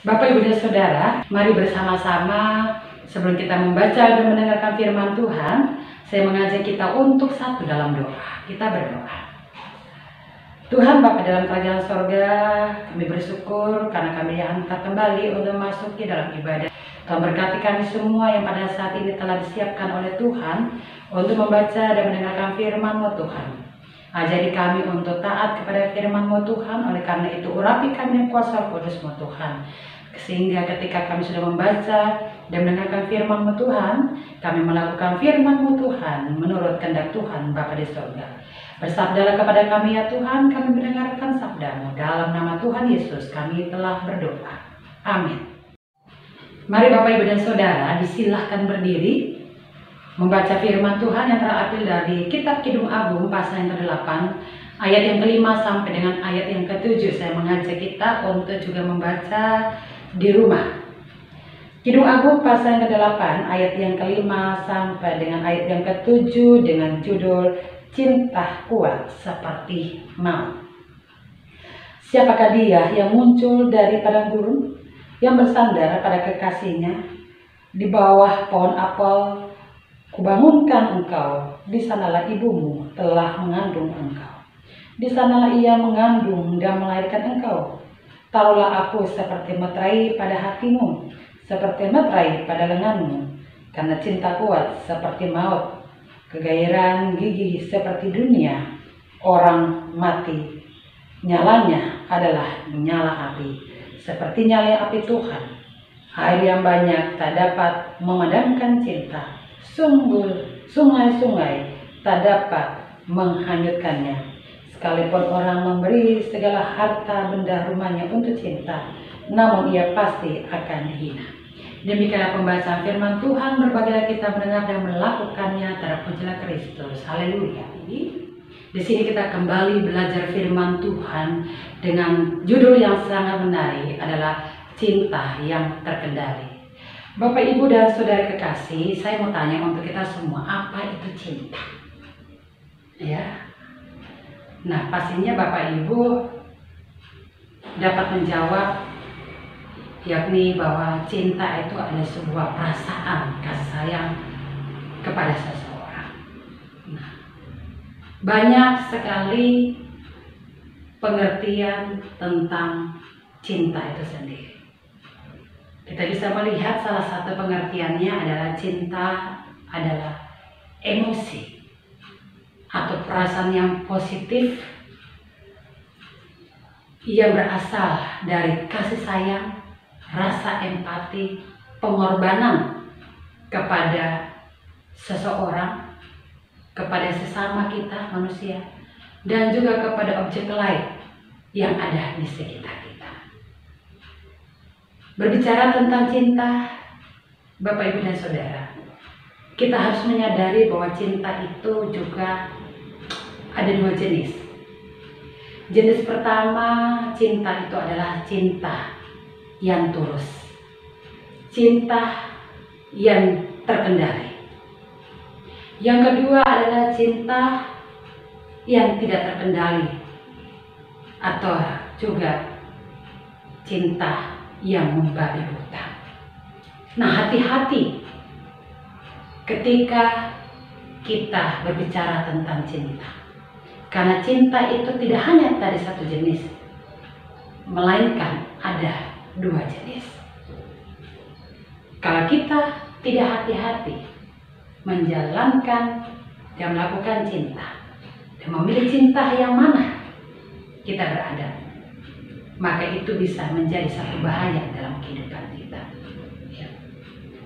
Bapak, Ibu, dan Saudara, mari bersama-sama sebelum kita membaca dan mendengarkan firman Tuhan, saya mengajak kita untuk satu dalam doa. Kita berdoa. Tuhan Bapa dalam kerajaan sorga, kami bersyukur karena kami dihantar kembali untuk masuk ke dalam ibadah. Tuhan berkati kami semua yang pada saat ini telah disiapkan oleh Tuhan untuk membaca dan mendengarkan firman-Mu Tuhan. Ajari kami untuk taat kepada firman-Mu Tuhan, oleh karena itu urapi kami dengan kuasa Kudus-Mu Tuhan. Sehingga ketika kami sudah membaca dan mendengarkan firman-Mu Tuhan, kami melakukan firman-Mu Tuhan menurut kehendak Tuhan Bapa di surga. Bersabdalah kepada kami ya Tuhan, kami mendengarkan sabda-Mu. Dalam nama Tuhan Yesus kami telah berdoa. Amin. Mari Bapak, Ibu, dan Saudara disilahkan berdiri membaca firman Tuhan yang terambil dari Kitab Kidung Agung pasal yang ke-8 ayat yang ke-5 sampai dengan ayat yang ke-7. Saya mengajak kita untuk juga membaca di rumah. Kidung Agung pasal yang ke-8 ayat yang ke-5 sampai dengan ayat yang ke-7 dengan judul Cinta Kuat Seperti Maut. Siapakah dia yang muncul dari padang gurun, yang bersandar pada kekasihnya? Di bawah pohon apel kubangunkan engkau, di sanalah ibumu telah mengandung engkau. Di sanalah ia mengandung dan melahirkan engkau. Taruhlah aku seperti meterai pada hatimu, seperti meterai pada lenganmu, karena cinta kuat seperti maut, kegairan gigih seperti dunia. Orang mati, nyalanya adalah nyala api, seperti nyala api Tuhan. Air yang banyak tak dapat memadamkan cinta. Sungai-sungai tak dapat menghanyutkannya. Sekalipun orang memberi segala harta benda rumahnya untuk cinta, namun ia pasti akan dihina. Demikianlah pembahasan firman Tuhan. Berbahagialah kita mendengar dan melakukannya. Terpujilah Kristus. Haleluya. Di sini kita kembali belajar firman Tuhan dengan judul yang sangat menarik adalah cinta yang terkendali. Bapak, Ibu, dan Saudara kekasih, saya mau tanya untuk kita semua, apa itu cinta? Ya. Nah, pastinya Bapak Ibu dapat menjawab, yakni bahwa cinta itu adalah sebuah perasaan kasih sayang kepada seseorang. Nah, banyak sekali pengertian tentang cinta itu sendiri. Kita bisa melihat salah satu pengertiannya adalah cinta adalah emosi atau perasaan yang positif yang berasal dari kasih sayang, rasa empati, pengorbanan kepada seseorang, kepada sesama kita manusia, dan juga kepada objek lain yang ada di sekitar kita. Berbicara tentang cinta, Bapak, Ibu, dan Saudara, kita harus menyadari bahwa cinta itu juga ada dua jenis. Jenis pertama, cinta itu adalah cinta yang tulus, cinta yang terkendali. Yang kedua adalah cinta yang tidak terkendali, atau juga cinta yang membabi buta. Nah, hati-hati ketika kita berbicara tentang cinta, karena cinta itu tidak hanya dari satu jenis, melainkan ada dua jenis. Kalau kita tidak hati-hati menjalankan dan melakukan cinta, dan memilih cinta yang mana kita berada, maka itu bisa menjadi satu bahaya dalam kehidupan kita.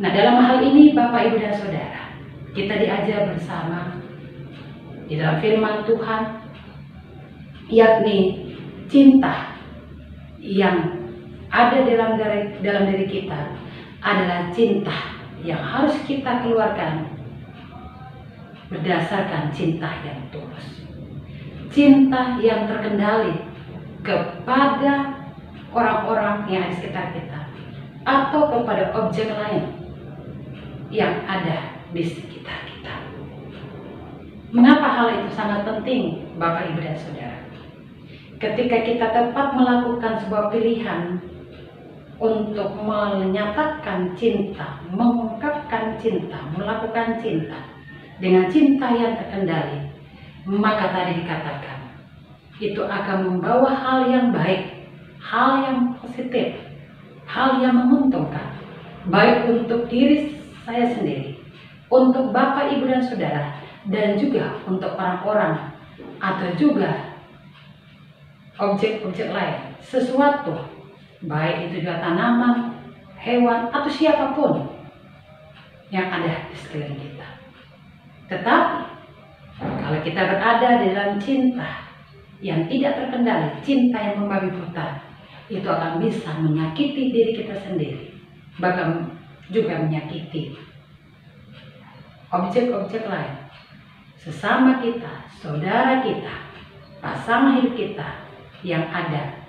Nah, dalam hal ini Bapak, Ibu, dan Saudara, kita diajar bersama di dalam firman Tuhan, yakni cinta yang ada dalam diri kita adalah cinta yang harus kita keluarkan berdasarkan cinta yang tulus, cinta yang terkendali kepada orang-orang yang ada di sekitar kita atau kepada objek lain yang ada di sekitar kita. Mengapa hal itu sangat penting, Bapak, Ibu, dan Saudara? Ketika kita tepat melakukan sebuah pilihan untuk menyatakan cinta, mengungkapkan cinta, melakukan cinta dengan cinta yang terkendali, maka tadi dikatakan itu akan membawa hal yang baik, hal yang positif, hal yang menguntungkan, baik untuk diri saya sendiri, untuk Bapak, Ibu, dan Saudara, dan juga untuk orang-orang atau juga objek-objek lain, sesuatu, baik itu juga tanaman, hewan, atau siapapun yang ada di sekeliling kita. Tetapi kalau kita berada di dalam cinta yang tidak terkendali, cinta yang membabi buta, itu akan bisa menyakiti diri kita sendiri, bahkan juga menyakiti objek-objek lain, sesama kita, saudara kita, pasangan hidup kita yang ada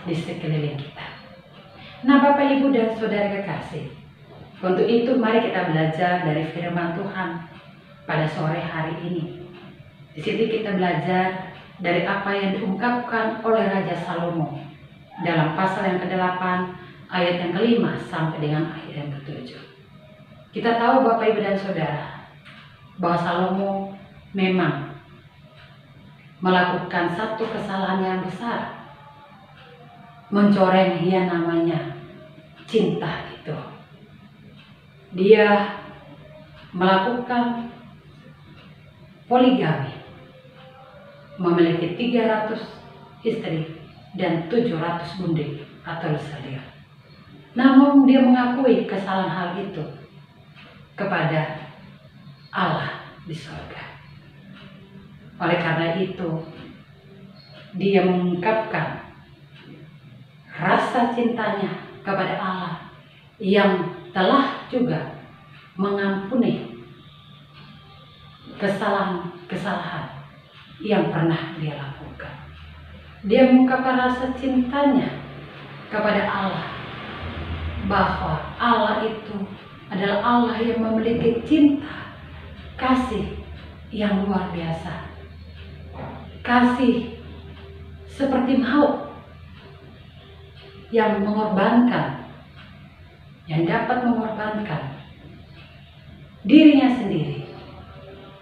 di sekeliling kita. Nah, Bapak, Ibu, dan Saudara kekasih, untuk itu mari kita belajar dari firman Tuhan pada sore hari ini. Di sini kita belajar dari apa yang diungkapkan oleh Raja Salomo dalam pasal yang ke-8 ayat yang ke-5 sampai dengan ayat yang ke-7. Kita tahu, Bapak, Ibu, dan Saudara, bahwa Salomo memang melakukan satu kesalahan yang besar, mencoreng yang namanya cinta itu. Dia melakukan poligami, memiliki 300 istri dan 700 bundi atau selir. Namun dia mengakui kesalahan hal itu kepada Allah di surga. Oleh karena itu, dia mengungkapkan rasa cintanya kepada Allah yang telah juga mengampuni kesalahan-kesalahan yang pernah dia lakukan. Dia mengungkapkan rasa cintanya kepada Allah, bahwa Allah itu adalah Allah yang memiliki cinta, kasih yang luar biasa, kasih seperti maut yang mengorbankan, yang dapat mengorbankan dirinya sendiri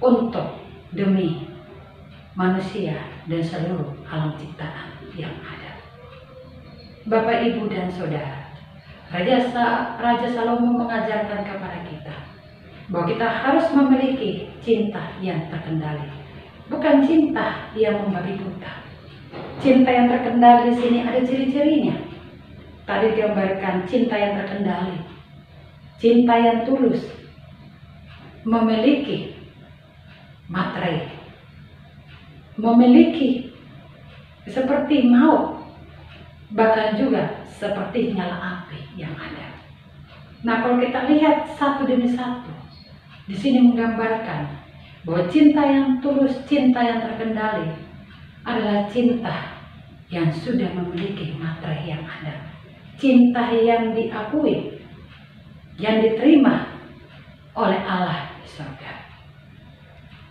untuk demi manusia dan seluruh alam ciptaan yang ada. Bapak, Ibu, dan Saudara, Raja Salomo mengajarkan kepada kita bahwa kita harus memiliki cinta yang terkendali, bukan cinta yang membabi buta. Cinta yang terkendali di sini ada ciri-cirinya. Tadi digambarkan cinta yang terkendali, cinta yang tulus, memiliki materai, memiliki seperti maut, bahkan juga seperti nyala api yang ada. Nah, kalau kita lihat satu demi satu, di sini menggambarkan bahwa cinta yang tulus, cinta yang terkendali adalah cinta yang sudah memiliki materai yang ada, cinta yang diakui, yang diterima oleh Allah di surga.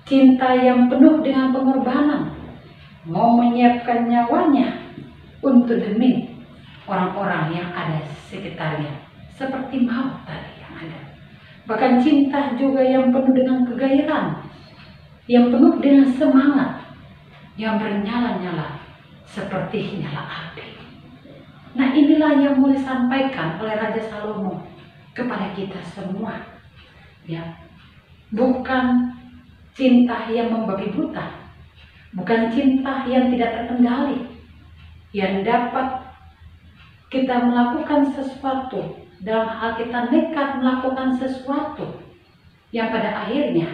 Cinta yang penuh dengan pengorbanan, mau menyiapkan nyawanya untuk demi orang-orang yang ada di sekitarnya, seperti maut tadi yang ada. Bahkan cinta juga yang penuh dengan kegairahan, yang penuh dengan semangat, yang bernyala-nyala seperti nyala api. Nah, inilah yang mau disampaikan oleh Raja Salomo kepada kita semua, ya. Bukan cinta yang membabi buta, bukan cinta yang tidak terkendali, yang dapat kita melakukan sesuatu, dalam hal kita nekat melakukan sesuatu yang pada akhirnya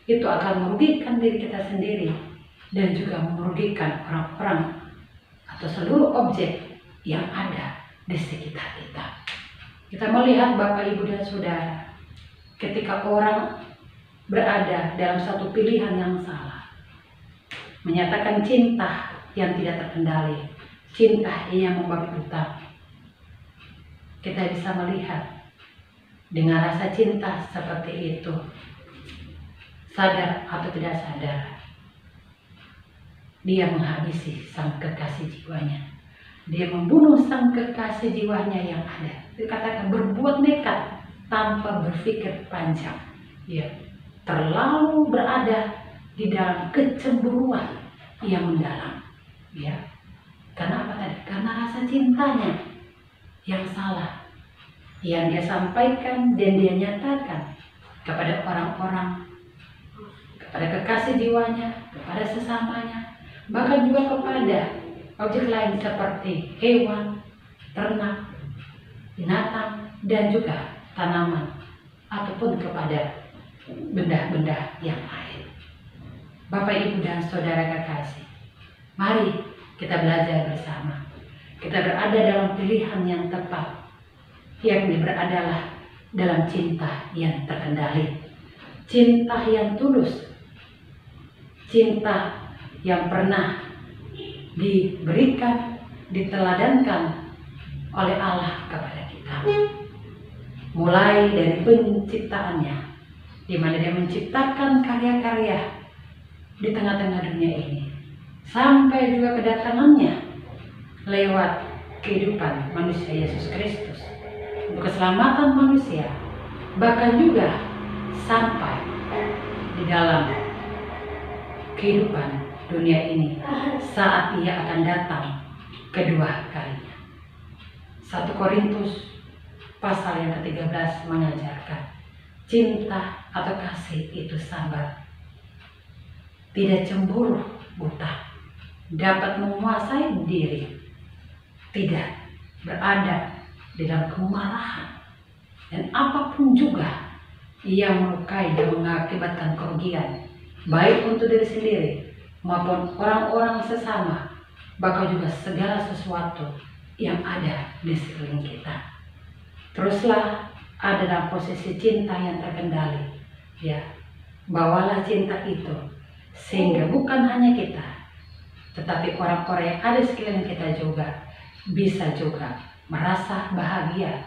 itu akan merugikan diri kita sendiri dan juga merugikan orang-orang atau seluruh objek yang ada di sekitar kita. Kita melihat, Bapak, Ibu, dan Saudara, ketika orang berada dalam satu pilihan yang salah, menyatakan cinta yang tidak terkendali, cinta yang membabi buta, kita bisa melihat dengan rasa cinta seperti itu, sadar atau tidak sadar, dia menghabisi sang kekasih jiwanya. Dia membunuh sang kekasih jiwanya yang ada. Dikatakan berbuat nekat tanpa berpikir panjang. Ya, terlalu berada di dalam kecemburuan yang mendalam. Ya, karena apa tadi? Karena rasa cintanya yang salah, yang dia sampaikan dan dia nyatakan kepada orang-orang, kepada kekasih jiwanya, kepada sesamanya, bahkan juga kepada objek lain seperti hewan, ternak, binatang, dan juga tanaman, ataupun kepada benda-benda yang lain. Bapak, Ibu, dan Saudara kekasih, mari kita belajar bersama. Kita berada dalam pilihan yang tepat, yakni beradalah dalam cinta yang terkendali, cinta yang tulus, cinta yang pernah diberikan, diteladankan oleh Allah kepada kita. Mulai dari penciptaannya, di mana dia menciptakan karya-karya di tengah-tengah dunia ini, sampai juga kedatangannya lewat kehidupan manusia Yesus Kristus untuk keselamatan manusia, bahkan juga sampai di dalam kehidupan dunia ini saat ia akan datang kedua kalinya. 1 Korintus pasal yang ke-13 mengajarkan cinta atau kasih itu sabar, tidak cemburu buta, dapat menguasai diri, tidak berada di dalam kemarahan, dan apapun juga yang melukai dan mengakibatkan kerugian baik untuk diri sendiri maupun orang-orang sesama, bahkan juga segala sesuatu yang ada di sekeliling kita. Teruslah ada dalam posisi cinta yang terkendali, ya. Bawalah cinta itu sehingga bukan hanya kita, tetapi orang-orang yang ada di sekeliling kita juga bisa juga merasa bahagia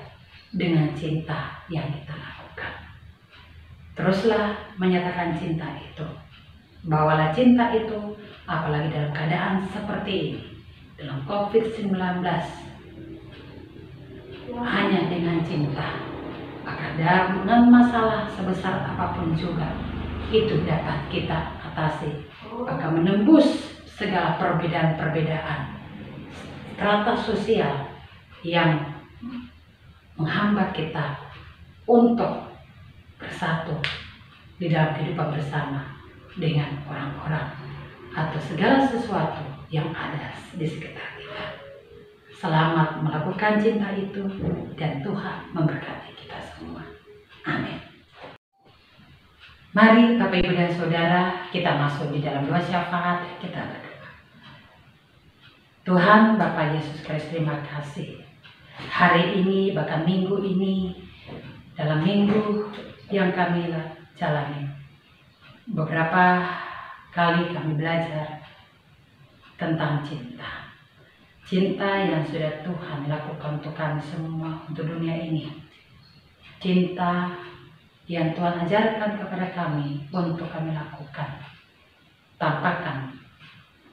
dengan cinta yang kita lakukan. Teruslah menyatakan cinta itu. Bawalah cinta itu, apalagi dalam keadaan seperti ini, dalam COVID-19. Hanya dengan cinta, maka dengan masalah sebesar apapun juga itu dapat kita atasi, maka menembus segala perbedaan-perbedaan strata sosial yang menghambat kita untuk bersatu di dalam kehidupan bersama dengan orang-orang atau segala sesuatu yang ada di sekitar kita. Selamat melakukan cinta itu, dan Tuhan memberkati kita semua. Amin. Mari Bapak, Ibu, dan Saudara, kita masuk di dalam doa syafaat. Kita berdoa. Tuhan Bapa Yesus Kristus, terima kasih. Hari ini, bahkan minggu ini, dalam minggu yang kami jalani, beberapa kali kami belajar tentang cinta. Cinta yang sudah Tuhan lakukan untuk kami semua, untuk dunia ini. Cinta yang Tuhan ajarkan kepada kami untuk kami lakukan. Tampakkan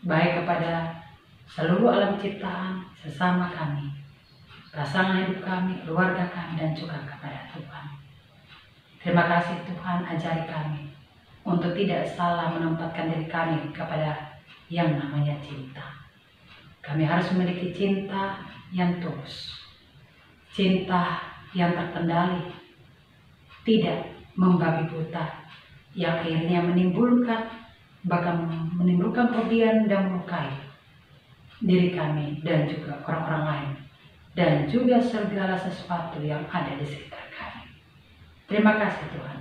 baik kepada seluruh alam ciptaan, sesama kami, pasangan hidup kami, keluarga kami, dan juga kepada Tuhan. Terima kasih Tuhan, ajari kami untuk tidak salah menempatkan diri kami kepada yang namanya cinta. Kami harus memiliki cinta yang tulus, cinta yang terkendali, tidak membabi buta, yang akhirnya menimbulkan, bahkan menimbulkan kerugian dan melukai diri kami dan juga orang-orang lain, dan juga segala sesuatu yang ada di sekitar kami. Terima kasih Tuhan.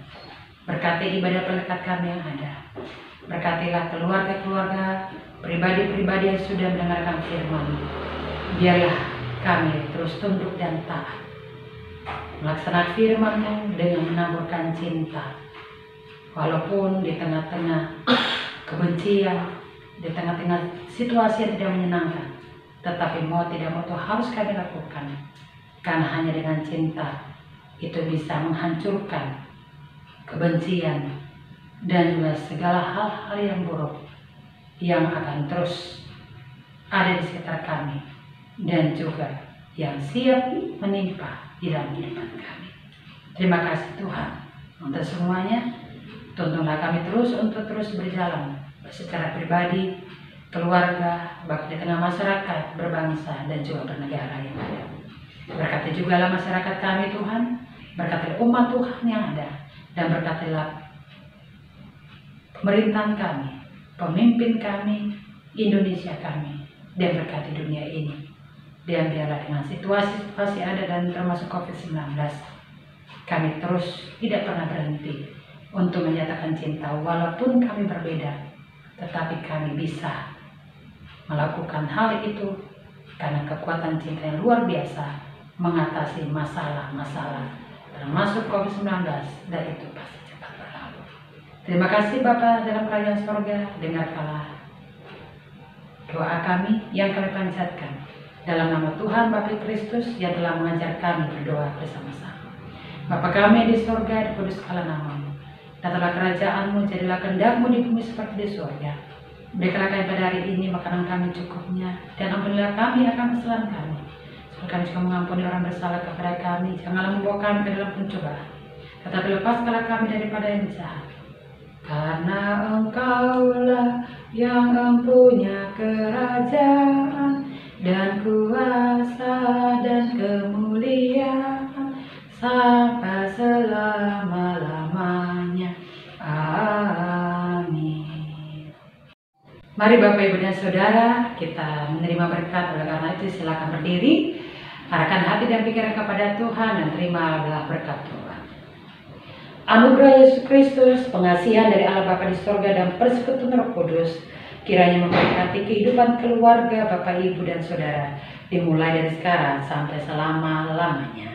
Berkati ibadah pelekat kami yang ada. Berkatilah keluarga-keluarga, pribadi-pribadi yang sudah mendengarkan firman. Biarlah kami terus tunduk dan taat, melaksanakan firman-Mu dengan menaburkan cinta. Walaupun di tengah-tengah kebencian, di tengah-tengah situasi yang tidak menyenangkan, tetapi mau tidak mau itu harus kami lakukan. Karena hanya dengan cinta itu bisa menghancurkan kebencian dan juga segala hal-hal yang buruk yang akan terus ada di sekitar kami dan juga yang siap menimpa di dalam kehidupan kami. Terima kasih Tuhan untuk semuanya. Tuntunlah kami terus untuk terus berjalan secara pribadi, keluarga, bahkan di tengah masyarakat, berbangsa, dan juga bernegara yang ada. Berkati juga lah masyarakat kami Tuhan, berkati umat Tuhan yang ada, dan berkatilah pemerintahan kami, pemimpin kami, Indonesia kami, dan berkati dunia ini. Dan biarlah dengan situasi-situasi ada dan termasuk COVID-19, kami terus tidak pernah berhenti untuk menyatakan cinta walaupun kami berbeda, tetapi kami bisa melakukan hal itu karena kekuatan cinta yang luar biasa mengatasi masalah-masalah termasuk COVID-19, dan itu pasti cepat berlalu. Terima kasih Bapa dalam kerajaan sorga, dengarkanlah doa kami yang kami panjatkan dalam nama Tuhan Bapa Kristus yang telah mengajar kami berdoa bersama-sama. Bapa kami di sorga, dikuduskanlah namamu. Datanglah kerajaan-Mu, jadilah kehendak-Mu di bumi seperti di sorga. Berikanlah kami pada hari ini makanan kami cukupnya, dan ampunilah kami akan kesalahan kami, supaya kami juga mengampuni orang bersalah kepada kami. Janganlah membawa kami ke dalam pencobaan, tetapi lepaskanlah kami daripada yang jahat. Karena Engkaulah yang mempunyai kerajaan dan kuasa dan kemuliaan sampai selama-lamanya. Amin. Mari Bapak Ibu dan Saudara, kita menerima berkat. Oleh karena itu silakan berdiri, arahkan hati dan pikiran kepada Tuhan, dan terimalah berkat Tuhan. Anugerah Yesus Kristus, pengasihan dari Allah Bapa di sorga, dan persekutuan Roh Kudus kiranya memberkati kehidupan keluarga Bapak, Ibu, dan Saudara, dimulai dari sekarang sampai selama-lamanya.